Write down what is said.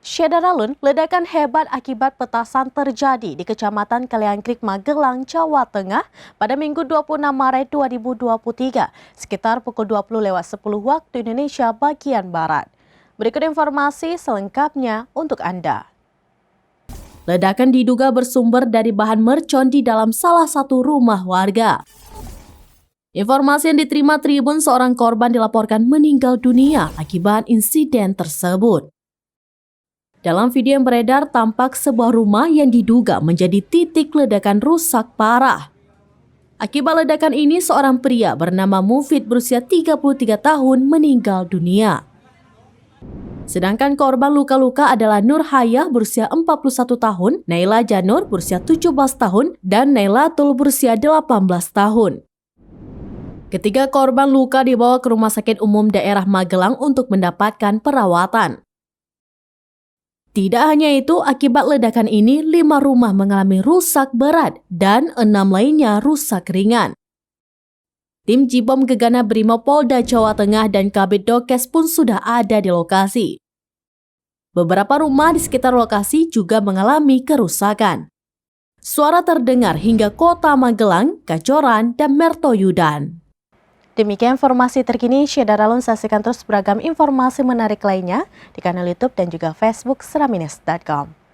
Syedaralun, ledakan hebat akibat petasan terjadi di Kecamatan Kaliangkrik, Magelang, Jawa Tengah pada Minggu 26 Maret 2023, sekitar pukul 20.10 waktu Indonesia bagian Barat. Berikut informasi selengkapnya untuk Anda. Ledakan diduga bersumber dari bahan mercon di dalam salah satu rumah warga. Informasi yang diterima Tribun, seorang korban dilaporkan meninggal dunia akibat insiden tersebut. Dalam video yang beredar, tampak sebuah rumah yang diduga menjadi titik ledakan rusak parah. Akibat ledakan ini, seorang pria bernama Mufid berusia 33 tahun meninggal dunia. Sedangkan korban luka-luka adalah Nur Hayah berusia 41 tahun, Naila Janur berusia 17 tahun, dan Nailatul berusia 18 tahun. Ketiga korban luka dibawa ke Rumah Sakit Umum Daerah Magelang untuk mendapatkan perawatan. Tidak hanya itu, akibat ledakan ini 5 rumah mengalami rusak berat dan 6 lainnya rusak ringan. Tim Jibom Gegana Brimopolda Jawa Tengah dan Kabid Dokes pun sudah ada di lokasi. Beberapa rumah di sekitar lokasi juga mengalami kerusakan. Suara terdengar hingga kota Magelang, Kacoran, dan Mertoyudan. Demikian informasi terkini, Syedaralun, saksikan terus beragam informasi menarik lainnya di kanal YouTube dan juga Facebook seramines.com.